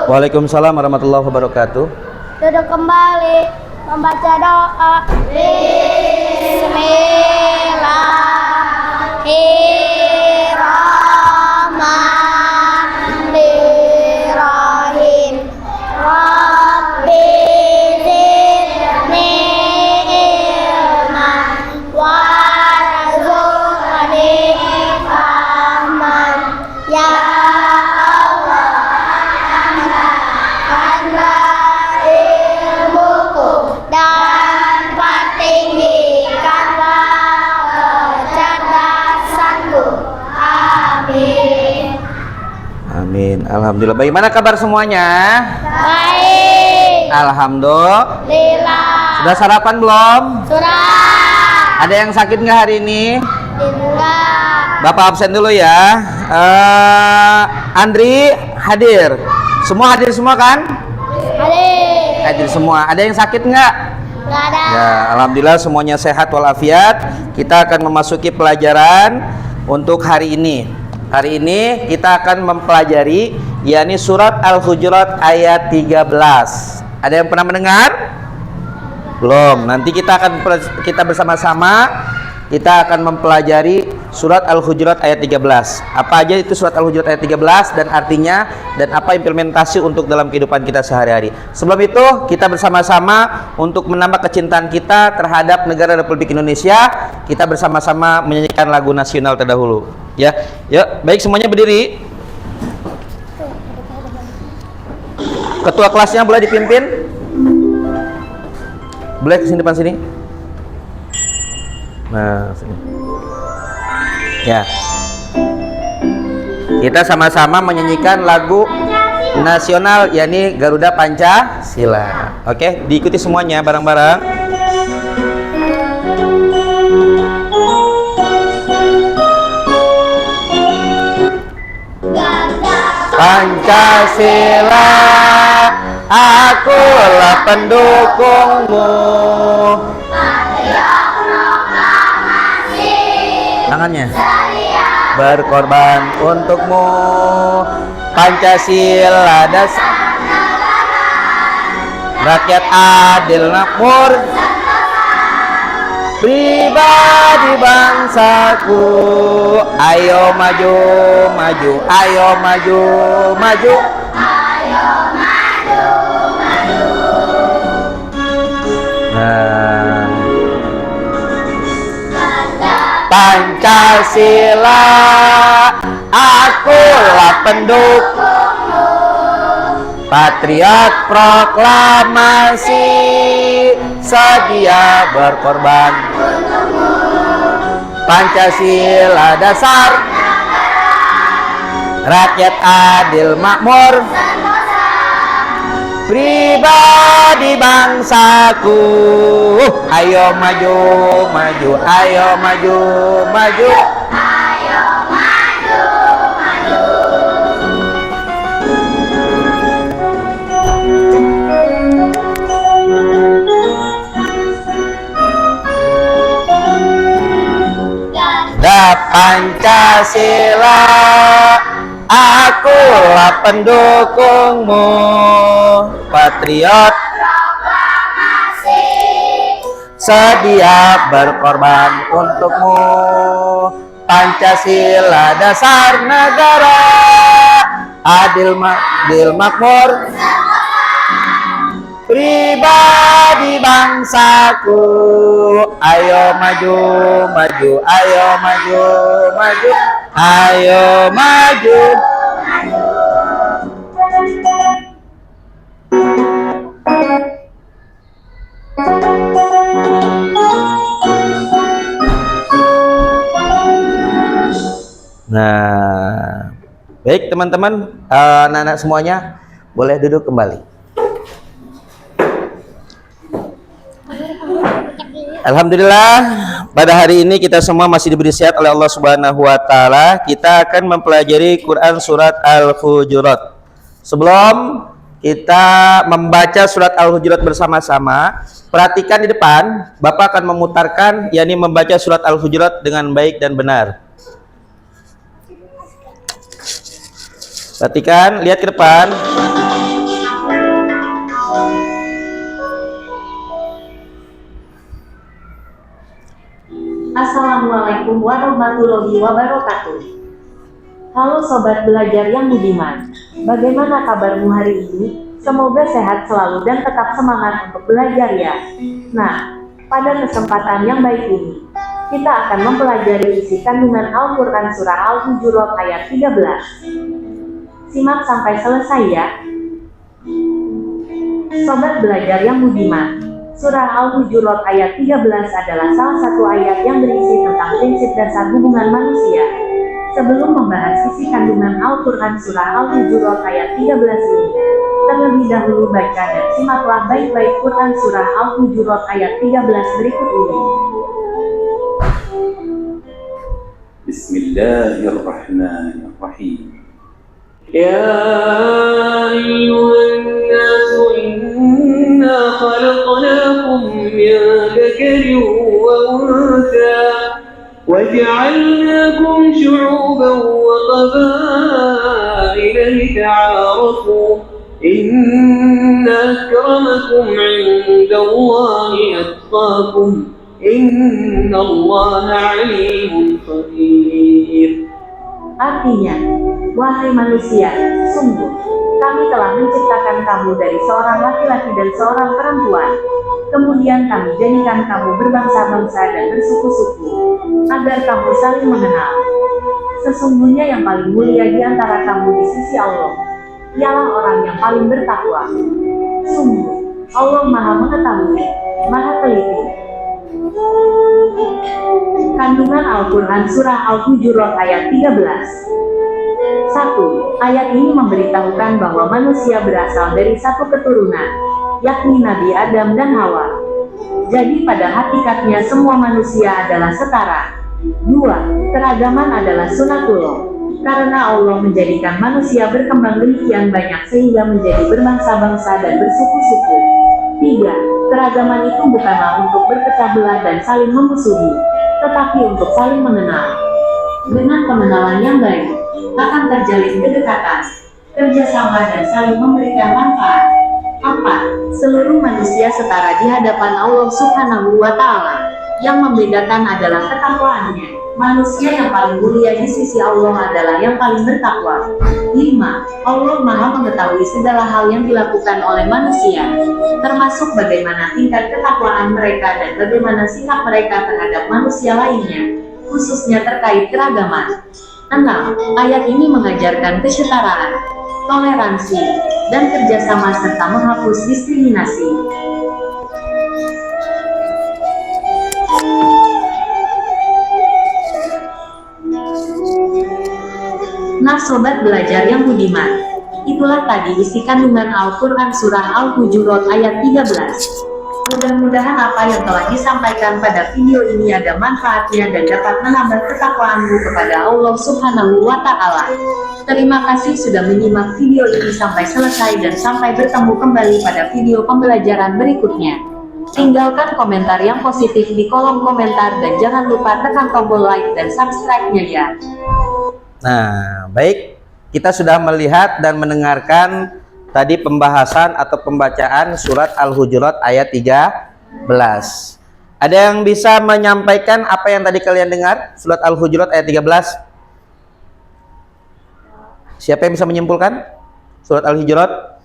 Waalaikumsalam warahmatullahi wabarakatuh. Duduk kembali membaca doa. Bismillahirrahmanirrahim. Rabbi zidni ilman warzuqni fahman. Ya dan pertinggikanlah kecerdasanku. Amin. Amin. Alhamdulillah. Bagaimana kabar semuanya? Baik. Alhamdulillah. Sudah sarapan belum? Sudah. Ada yang sakit nggak hari ini? Enggak. Bapak absen dulu ya. Andri hadir. Semua hadir semua kan? Hadir semua. Ada yang sakit nggak? Enggak ada. Ya, alhamdulillah semuanya sehat walafiat. Kita akan memasuki pelajaran untuk hari ini. Hari ini kita akan mempelajari yakni surat Al-Hujurat ayat 13. Ada yang pernah mendengar? Belum. Nanti kita bersama-sama kita akan mempelajari surat Al-Hujurat ayat 13. Apa aja itu surat Al-Hujurat ayat 13 dan artinya dan apa implementasi untuk dalam kehidupan kita sehari-hari. Sebelum itu kita bersama-sama untuk menambah kecintaan kita terhadap negara Republik Indonesia. Kita bersama-sama menyanyikan lagu nasional terdahulu. Ya, yuk, baik semuanya berdiri. Ketua kelasnya boleh dipimpin? Boleh kesini depan sini? Nah, sini. Ya. Kita sama-sama menyanyikan lagu nasional yakni Garuda Pancasila. Oke, diikuti semuanya bareng-bareng. Pancasila, akulah pendukungmu. Tangannya berkorban untukmu. Pancasila dasar rakyat adil makmur, pribadi bangsaku. Ayo maju, maju, ayo maju, maju. Ayo maju, maju. Nah. Pancasila, akulah pendukungmu. Patriot proklamasi, sedia berkorban untukmu. Pancasila dasar rakyat adil makmur, pribadi bangsaku. Ayo maju, maju, ayo maju, maju. Ayo maju, maju. Da Pancasila, akulah pendukungmu. Patriot proklamasi, sedia berkorban untukmu. Pancasila dasar negara adil makmur, pribadi bangsaku. Ayo maju, maju, ayo maju, maju. Ayo maju. Nah, baik teman-teman, anak-anak semuanya boleh duduk kembali. Alhamdulillah, pada hari ini kita semua masih diberi sehat oleh Allah Subhanahu wa taala. Kita akan mempelajari Quran surat Al-Hujurat. Sebelum kita membaca surat Al-Hujurat bersama-sama, perhatikan di depan, Bapak akan memutarkan yakni membaca surat Al-Hujurat dengan baik dan benar. Perhatikan, lihat ke depan. warahmatullahi wabarakatuh. Halo Sobat Belajar yang budiman, bagaimana kabarmu hari ini? Semoga sehat selalu dan tetap semangat untuk belajar ya. Nah, pada kesempatan yang baik ini, kita akan mempelajari isi kandungan Al-Quran Surah Al-Hujurat ayat 13. Simak sampai selesai ya. Sobat Belajar yang budiman, Surah Al-Hujurat ayat 13 adalah salah satu ayat yang berisi tentang prinsip dasar hubungan manusia. Sebelum membahas isi kandungan Al-Quran Surah Al-Hujurat ayat 13 ini, terlebih dahulu baca dan simaklah baik-baik Quran Surah Al-Hujurat ayat 13 berikut ini. Bismillahirrahmanirrahim. Ya ayyuhan nasu inna khalaqnakum min dzakarin wa untha وجعلناكم شعوبا وقبائل لتعارفوا إن أكرمكم عند الله أتقاكم إن الله عليم خبير. Artinya, wahai manusia, sungguh, kami telah menciptakan kamu dari seorang laki-laki dan seorang perempuan. Kemudian kami jadikan kamu berbangsa-bangsa dan bersuku-suku, agar kamu saling mengenal. Sesungguhnya yang paling mulia di antara kamu di sisi Allah, ialah orang yang paling bertakwa. Sungguh, Allah Maha Mengetahui, Maha Teliti. Kandungan Al-Quran Surah Al-Hujurat ayat 13. 1. Ayat ini memberitahukan bahwa manusia berasal dari satu keturunan, yakni Nabi Adam dan Hawa. Jadi pada hakikatnya semua manusia adalah setara. 2. Keragaman adalah sunatullah, karena Allah menjadikan manusia berkembang demikian banyak sehingga menjadi berbangsa-bangsa dan bersuku-suku. 3. Keragaman itu bukanlah untuk berpecah belah dan saling memusuhi, tetapi untuk saling mengenal. Dengan pengenalan yang baik, akan terjalin kedekatan, kerjasama dan saling memberikan manfaat. 4. Seluruh manusia setara di hadapan Allah Subhanahu wa Ta'ala. Yang membedakan adalah ketakwaannya. Manusia yang paling mulia di sisi Allah adalah yang paling bertakwa. 5. Allah Maha Mengetahui segala hal yang dilakukan oleh manusia, termasuk bagaimana tingkat ketakwaan mereka dan bagaimana sikap mereka terhadap manusia lainnya, khususnya terkait keragaman. 6. Ayat ini mengajarkan kesetaraan, toleransi, dan kerjasama serta menghapus diskriminasi. Nah Sobat Belajar yang budiman, itulah tadi isi kandungan Al-Quran Surah Al-Hujurat ayat 13. Mudah-mudahan apa yang telah disampaikan pada video ini ada manfaatnya dan dapat menambah ketakwaanmu kepada Allah Subhanahu wa Ta'ala. Terima kasih sudah menyimak video ini sampai selesai dan sampai bertemu kembali pada video pembelajaran berikutnya. Tinggalkan komentar yang positif di kolom komentar dan jangan lupa tekan tombol like dan subscribe-nya ya. Nah, baik, kita sudah melihat dan mendengarkan tadi pembahasan atau pembacaan surat Al-Hujurat ayat 13. Ada yang bisa menyampaikan apa yang tadi kalian dengar? Surat Al-Hujurat ayat 13. Siapa yang bisa menyimpulkan? Surat Al-Hujurat.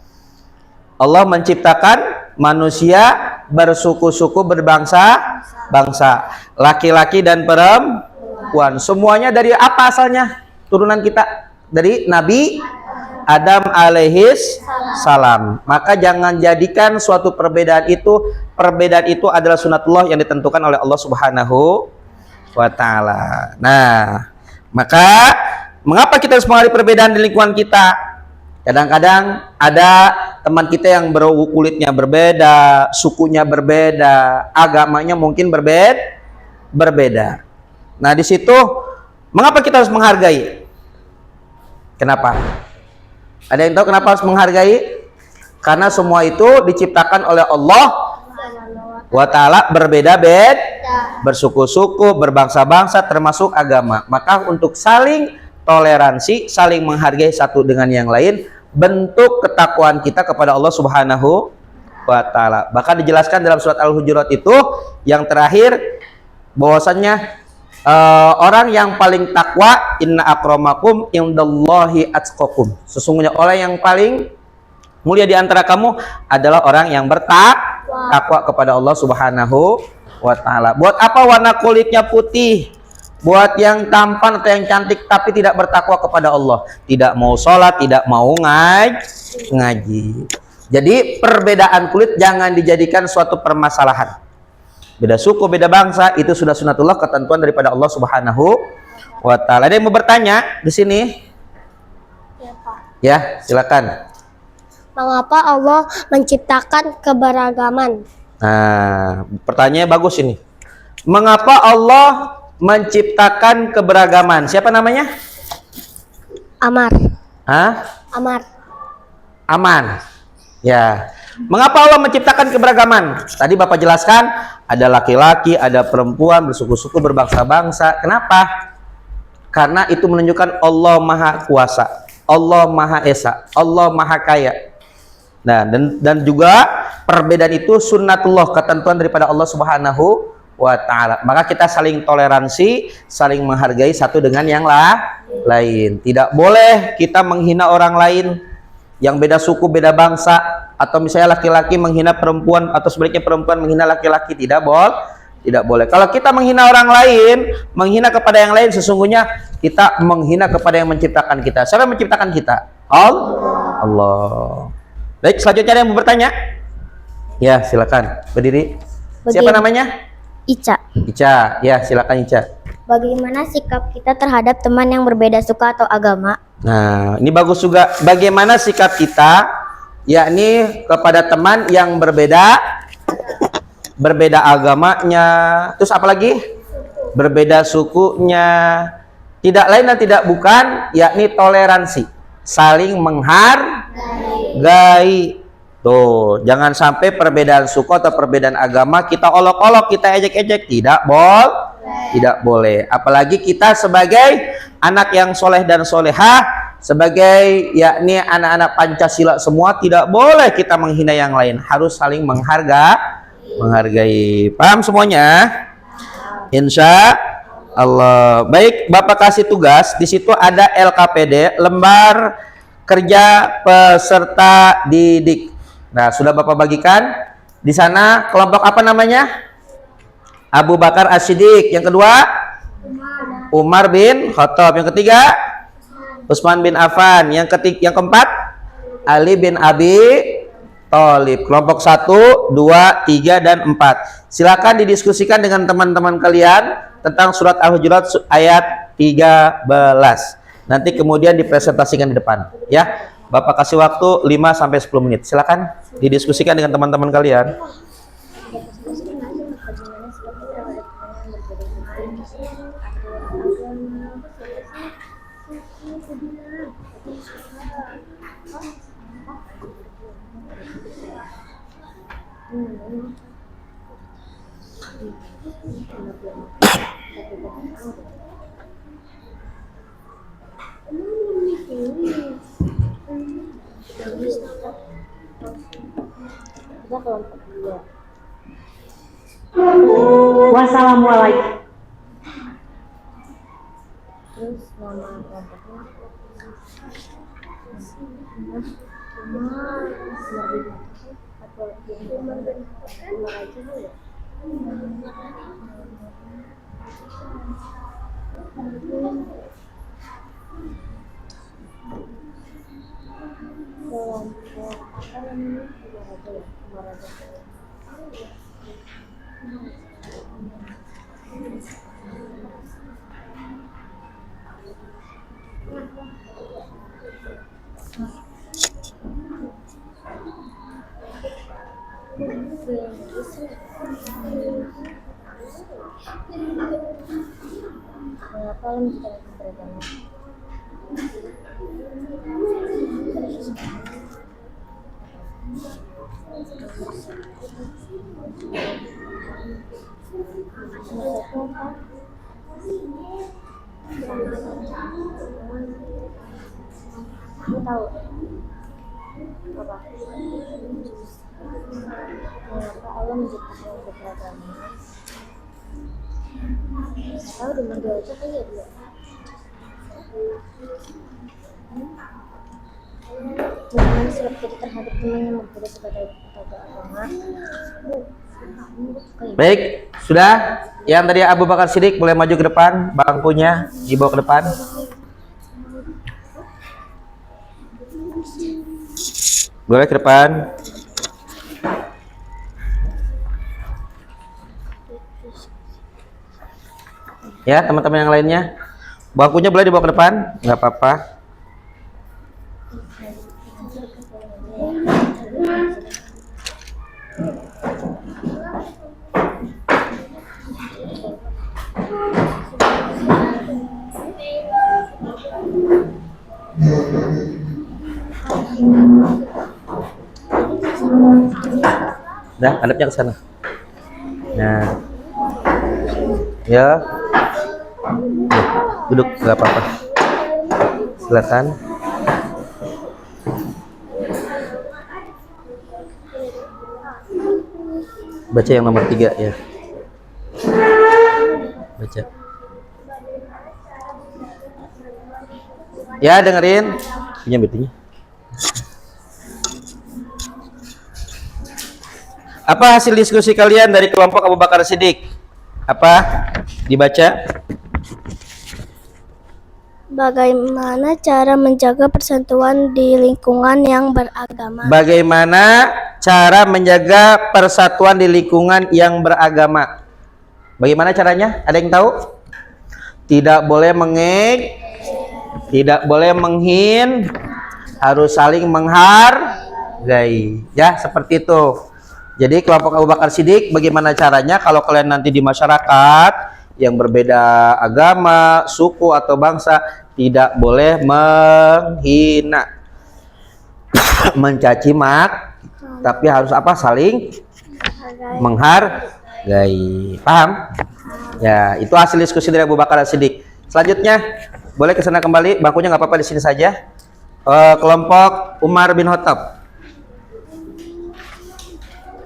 Allah menciptakan manusia bersuku-suku, berbangsa-bangsa, laki-laki dan perempuan. Semuanya dari apa asalnya? Turunan kita dari Nabi Adam alaihis salam. Maka jangan jadikan suatu perbedaan itu adalah sunatullah yang ditentukan oleh Allah Subhanahu wa Ta'ala. Nah, maka mengapa kita harus menghadapi perbedaan di lingkungan kita? Kadang-kadang ada teman kita yang kulitnya berbeda, sukunya berbeda, agamanya mungkin berbeda. Nah, di situ mengapa kita harus menghargai? Kenapa? Ada yang tahu kenapa harus menghargai? Karena semua itu diciptakan oleh Allah wa Ta'ala, berbeda-beda, bersuku-suku, berbangsa-bangsa, termasuk agama. Maka untuk saling toleransi, saling menghargai satu dengan yang lain, bentuk ketakwaan kita kepada Allah Subhanahu wa Ta'ala. Bahkan dijelaskan dalam surat Al-Hujurat itu yang terakhir bahwasannya Orang yang paling takwa, inna akramakum indallahi atqakum. Sesungguhnya orang yang paling mulia di antara kamu adalah orang yang bertakwa kepada Allah Subhanahu wa taala. Buat apa warna kulitnya putih? Buat yang tampan atau yang cantik tapi tidak bertakwa kepada Allah, tidak mau sholat, tidak mau ngaji. Jadi perbedaan kulit jangan dijadikan suatu permasalahan. Beda suku, beda bangsa, itu sudah sunatullah, ketentuan daripada Allah Subhanahu wa taala. Ada yang mau bertanya di sini? Ya, Pak. Ya, silakan. Mengapa Allah menciptakan keberagaman? Nah, pertanyaannya bagus ini. Mengapa Allah menciptakan keberagaman? Siapa namanya? Amar. Hah? Amar. Aman. Ya. Mengapa Allah menciptakan keberagaman? Tadi Bapak jelaskan, ada laki-laki, ada perempuan, bersuku-suku, berbangsa-bangsa. Kenapa? Karena itu menunjukkan Allah Maha Kuasa, Allah Maha Esa, Allah Maha Kaya. Nah, dan juga perbedaan itu sunnatullah, ketentuan daripada Allah Subhanahu wa taala. Maka kita saling toleransi, saling menghargai satu dengan yang lain. Tidak boleh kita menghina orang lain yang beda suku, beda bangsa, atau misalnya laki-laki menghina perempuan atau sebaliknya perempuan menghina laki-laki. Tidak boleh. Kalau kita menghina orang lain, menghina kepada yang lain, sesungguhnya kita menghina kepada yang menciptakan kita. Siapa yang menciptakan kita? Allah. Baik, selanjutnya ada yang mau bertanya? Ya, silakan. Berdiri. Siapa namanya? Ica. Ica. Ya, silakan Ica. Bagaimana sikap kita terhadap teman yang berbeda suku atau agama? Nah, ini bagus juga. Bagaimana sikap kita, yakni kepada teman yang berbeda agamanya, terus apa lagi? Berbeda sukunya. Tidak lain dan tidak bukan, yakni toleransi, saling menghargai. Tuh, jangan sampai perbedaan suku atau perbedaan agama kita olok-olok, kita ejek-ejek. Tidak boleh. Apalagi kita sebagai anak yang soleh dan solehah, sebagai yakni anak-anak Pancasila semua, tidak boleh kita menghina yang lain. Harus saling menghargai. Paham semuanya? Insya Allah. Baik, Bapak kasih tugas. Di situ ada LKPD, lembar kerja peserta didik. Nah, sudah Bapak bagikan. Di sana kelompok apa namanya? Abu Bakar As-Siddiq. Yang kedua, Umar bin Khattab. Yang ketiga, Utsman bin Affan. Yang keempat, Ali bin Abi Thalib. Kelompok 1, 2, 3, dan 4. Silakan didiskusikan dengan teman-teman kalian tentang surat Al-Hujurat ayat 13. Nanti kemudian dipresentasikan di depan, ya. Bapak kasih waktu 5-10 menit. Silakan didiskusikan dengan teman-teman kalian. Wassalamualaikum. Tahu apa? Mengapa Allah menciptakan keberagaman? Tahu rumah dia aja kali ya dia. Bagaimana sikap kita terhadap teman yang berbeda suku atau agama? Baik, sudah. Yang tadi Abu Bakar Siddiq boleh maju ke depan, bangkunya dibawa ke depan. Boleh ke depan. Ya, teman-teman yang lainnya, bangkunya boleh dibawa ke depan, nggak apa-apa. Dah, hadapnya ke sana. Nah, ya, duduk, nggak apa-apa. Silakan. Baca yang nomor 3 ya. Baca. Ya, dengerin. Punya betinya. Apa hasil diskusi kalian dari kelompok Abu Bakar Siddiq? Apa? Dibaca. Bagaimana cara menjaga persatuan di lingkungan yang beragama? Bagaimana cara menjaga persatuan di lingkungan yang beragama? Bagaimana caranya? Ada yang tahu? Tidak boleh mengejek, tidak boleh menghin, harus saling menghargai. Ya, seperti itu. Jadi kelompok Abu Bakar Siddiq, bagaimana caranya kalau kalian nanti di masyarakat yang berbeda agama, suku atau bangsa, tidak boleh menghina, mencaci tapi harus apa? Saling menghargai. Paham? Ya, itu hasil diskusi dari Abu Bakar Siddiq. Selanjutnya, boleh ke sana kembali, bangkunya nggak apa-apa, di sini saja. Kelompok Umar bin Khattab.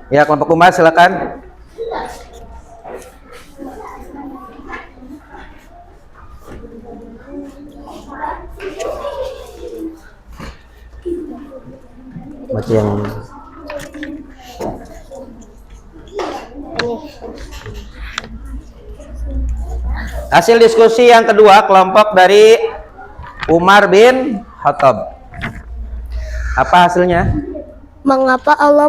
Ya, kelompok Umar silakan. Baca yang hasil diskusi yang kedua, kelompok dari Umar bin Khattab. Apa hasilnya? Mengapa Allah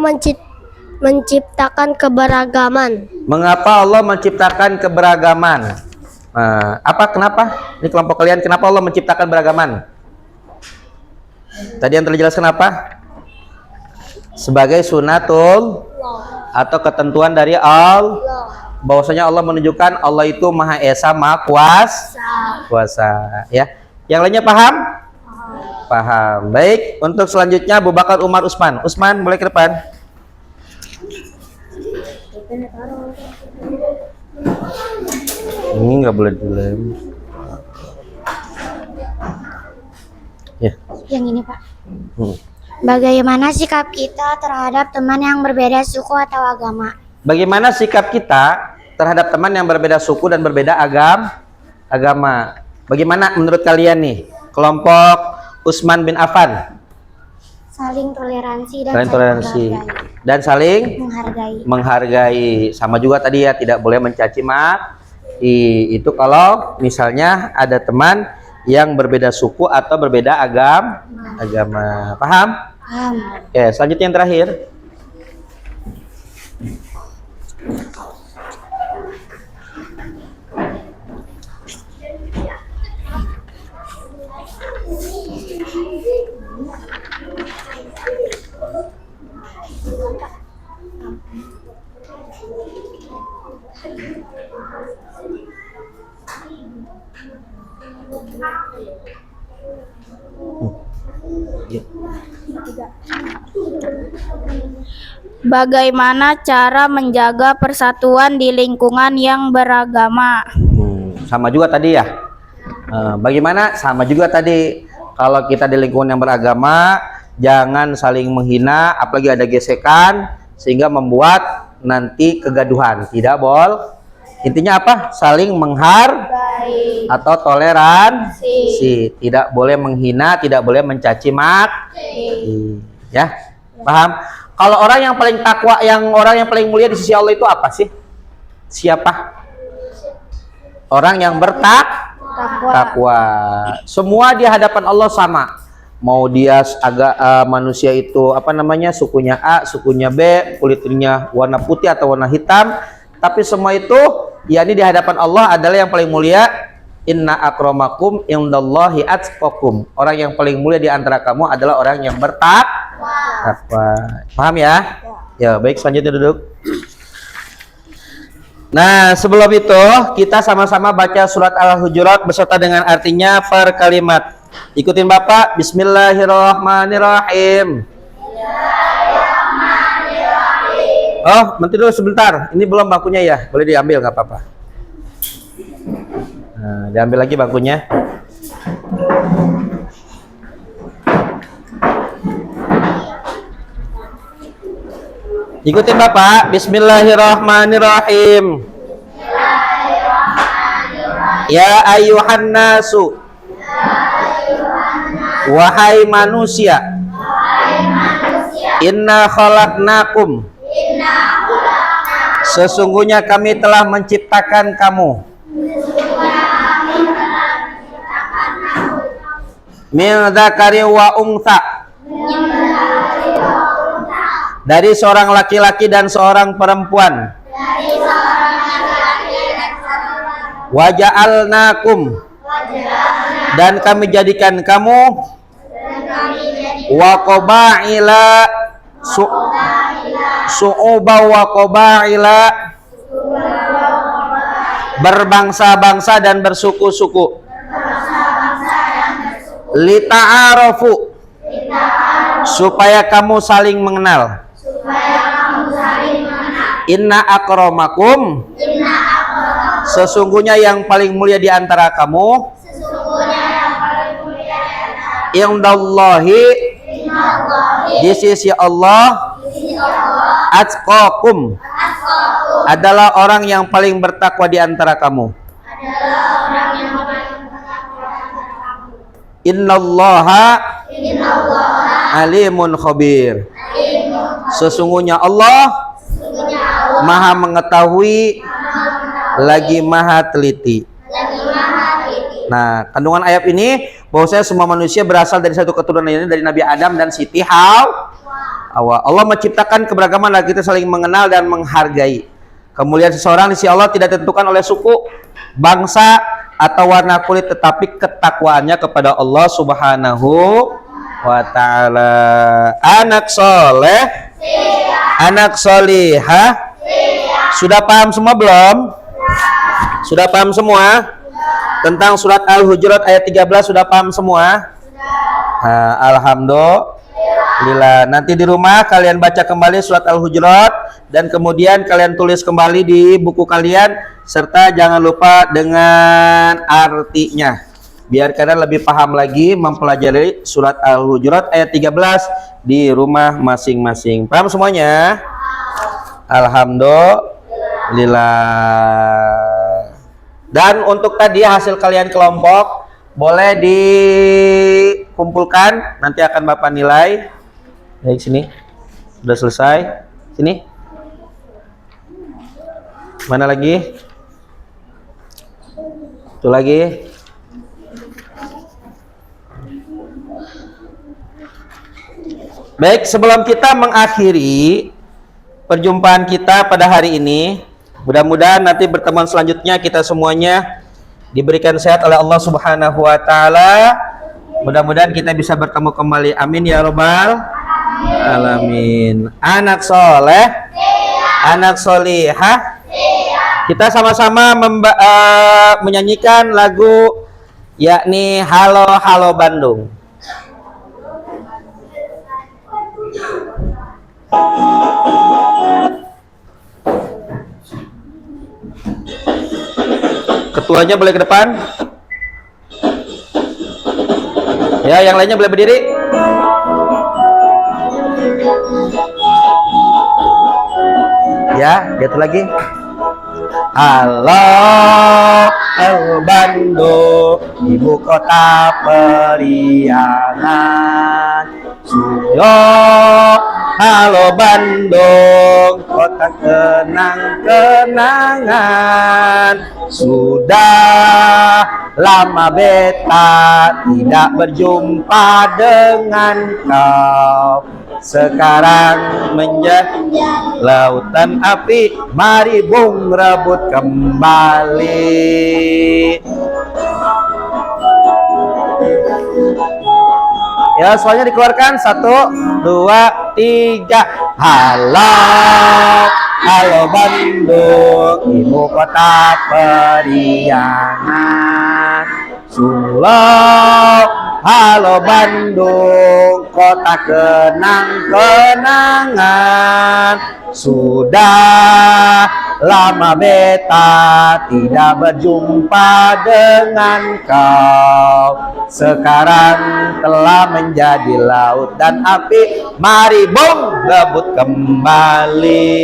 menciptakan keberagaman? Mengapa Allah menciptakan keberagaman? Kenapa? Ini kelompok kalian, kenapa Allah menciptakan beragaman? Tadi yang telah dijelaskan apa? Sebagai sunatul atau ketentuan dari Allah. Bahwasanya Allah menunjukkan Allah itu Maha Esa, Maha Kuasa. Ya. Yang lainnya paham? Paham. Baik, untuk selanjutnya Abu Bakar, Umar, Utsman. Utsman boleh ke depan. Ini nggak boleh dilem. Ya. Yang ini, Pak. Bagaimana sikap kita terhadap teman yang berbeda suku atau agama? Bagaimana sikap kita terhadap teman yang berbeda suku dan berbeda agama? Bagaimana menurut kalian nih, kelompok Utsman bin Affan? Saling toleransi dan saling menghargai. Sama juga tadi ya, tidak boleh mencaci itu kalau misalnya ada teman yang berbeda suku atau berbeda agama. Paham? Paham. Oke, selanjutnya yang terakhir. Bagaimana cara menjaga persatuan di lingkungan yang beragama? Sama juga tadi ya. Bagaimana? Sama juga tadi. Kalau kita di lingkungan yang beragama, jangan saling menghina, apalagi ada gesekan sehingga membuat nanti kegaduhan. Tidak Intinya apa? Saling menghargai atau toleransi. Tidak boleh menghina, tidak boleh mencaci maki. Ya, paham? Kalau orang yang paling takwa, orang yang paling mulia di sisi Allah itu apa sih? Siapa? Orang yang bertakwa. Semua di hadapan Allah sama. Mau dia manusia itu apa namanya, sukunya A, sukunya B, kulitnya warna putih atau warna hitam, tapi semua itu yakni di hadapan Allah adalah yang paling mulia. Inna akramakum indallahi atqakum. Orang yang paling mulia di antara kamu adalah orang yang bertakwa. Paham ya? Ya, baik, selanjutnya duduk. Nah, sebelum itu kita sama-sama baca surat Al-Hujurat beserta dengan artinya per kalimat. Ikutin Bapak. Bismillahirrahmanirrahim. Oh, nanti dulu sebentar. Ini belum bangkunya ya. Boleh diambil, nggak apa-apa. Nah, diambil lagi bangkunya. Ikutin Bapak. Bismillahirrahmanirrahim. Ya ayuhan nasu. Wahai manusia, inna khalaqnakum, sesungguhnya kami telah menciptakan kamu, min dzakari wa untha, dari seorang laki-laki dan seorang perempuan, wa ja'alnakum, dan kami jadikan kamu, wa qabaila su'uba wa qabaila, berbangsa-bangsa dan bersuku-suku, lita'arafu, supaya kamu saling mengenal. Inna akramakum, sesungguhnya yang paling mulia di antara kamu, indallahi, di sisi Allah, atqakum, adalah orang yang paling bertakwa di antara kamu. Innallaha alimun khabir, sesungguhnya Allah maha mengetahui lagi maha teliti. Nah, kandungan ayat ini bahwasanya semua manusia berasal dari satu keturunan, ini dari Nabi Adam dan Siti Hawa. Allah menciptakan keberagaman agar kita saling mengenal dan menghargai. Kemuliaan seseorang di sisi Allah tidak ditentukan oleh suku, bangsa, atau warna kulit, tetapi ketakwaannya kepada Allah Subhanahu wa ta'ala. Anak soleh, anak solihah, sudah paham semua belum? Sudah paham semua? Tentang surat Al-Hujurat ayat 13 sudah paham semua? Nah, alhamdulillah. Nanti di rumah kalian baca kembali surat Al-Hujurat dan kemudian kalian tulis kembali di buku kalian, serta jangan lupa dengan artinya, biar kalian lebih paham lagi mempelajari surat Al-Hujurat ayat 13 di rumah masing-masing. Paham semuanya? Alhamdulillah. Dan untuk tadi hasil kalian kelompok boleh dikumpulkan, nanti akan Bapak nilai. Baik, sini sudah selesai. Sini, mana lagi? Itu lagi. Baik, sebelum kita mengakhiri perjumpaan kita pada hari ini, mudah-mudahan nanti pertemuan selanjutnya kita semuanya diberikan sehat oleh Allah Subhanahu wa ta'ala. Mudah-mudahan kita bisa bertemu kembali. Amin ya robbal alamin. Anak soleh, anak solihah, kita sama-sama menyanyikan lagu yakni Halo Halo Bandung. Ketuanya boleh ke depan. Ya, yang lainnya boleh berdiri. Ya, jatuh lagi. Halo Bandung, ibu kota periangan. Suyo, halo Bandung, kota kenang-kenangan. Sudah lama beta tidak berjumpa dengan kau. Sekarang menjadi lautan api, mari bung rebut kembali. Ya, soalnya dikeluarkan 1, 2, 3. Halo Bandung, ibu kota periangan. Halo Bandung, kota kenang-kenangan. Sudah lama beta tidak berjumpa dengan kau. Sekarang telah menjadi laut dan api, mari bung rebut kembali.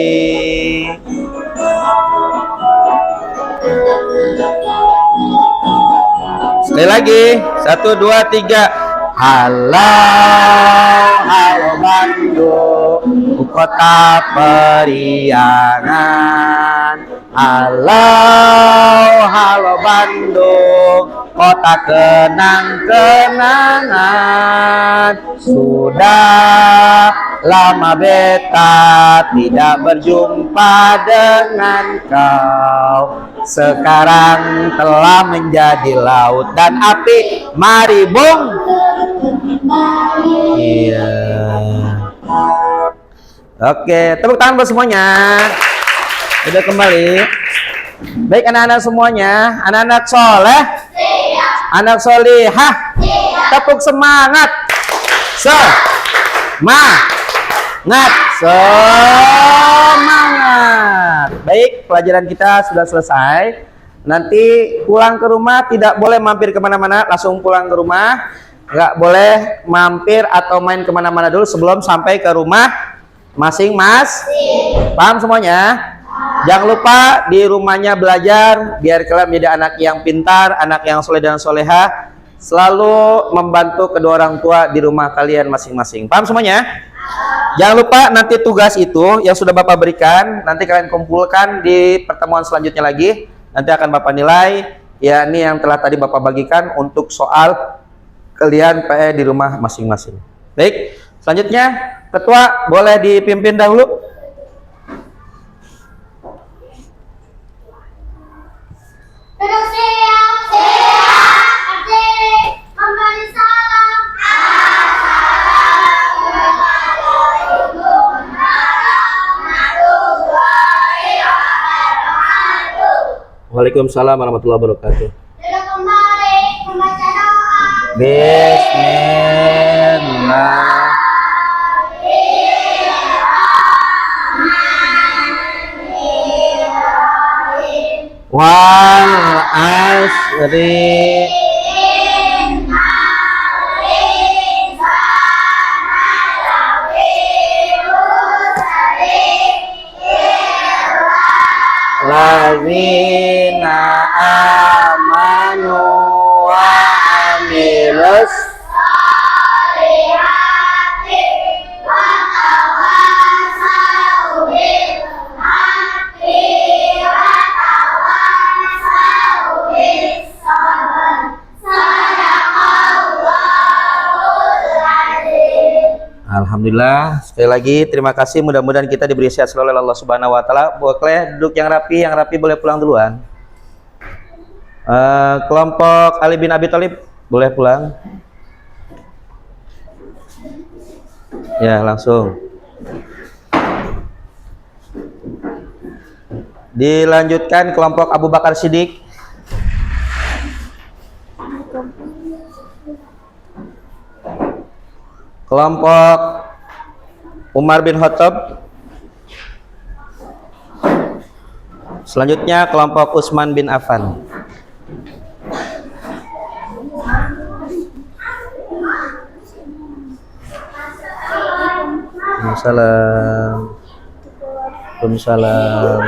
Sekali lagi, 1, 2, 3. Halo Bandung, kota periangan. Halo Bandung, kota kenang-kenangan. Sudah lama beta tidak berjumpa dengan kau. Sekarang telah menjadi laut dan api, mari bung. Iya. Oke, tepuk tangan buat semuanya. Udah kembali. Baik anak-anak semuanya, anak-anak soleh, anak solihah, tepuk semangat. Semangat. Baik, pelajaran kita sudah selesai. Nanti pulang ke rumah tidak boleh mampir kemana-mana, langsung pulang ke rumah. Nggak boleh mampir atau main kemana-mana dulu sebelum sampai ke rumah masing-masing. Paham semuanya? Jangan lupa di rumahnya belajar biar kalian menjadi anak yang pintar, anak yang soleh dan soleha. Selalu membantu kedua orang tua di rumah kalian masing-masing. Paham semuanya? Jangan lupa nanti tugas itu yang sudah Bapak berikan, nanti kalian kumpulkan di pertemuan selanjutnya lagi. Nanti akan Bapak nilai, ya ini yang telah tadi Bapak bagikan untuk soal kalian PE di rumah masing-masing. Baik, selanjutnya Ketua boleh dipimpin dahulu. Duduk siap, berdiri, memberi salam. Waalaikumsalam warahmatullahi wabarakatuh. Duduk kembali, membaca doa. Bismillah. Wal asri. Lazina amanu wa amilus Alhamdulillah, sekali lagi terima kasih. Mudah-mudahan kita diberi sehat selalu oleh Allah Subhanahu wa taala. Boleh duduk yang rapi boleh pulang duluan. Kelompok Ali bin Abi Thalib boleh pulang. Ya, langsung. Dilanjutkan kelompok Abu Bakar Siddiq. Kelompok Umar bin Khattab. Selanjutnya kelompok Utsman bin Affan. Waalaikumsalam. Waalaikumsalam.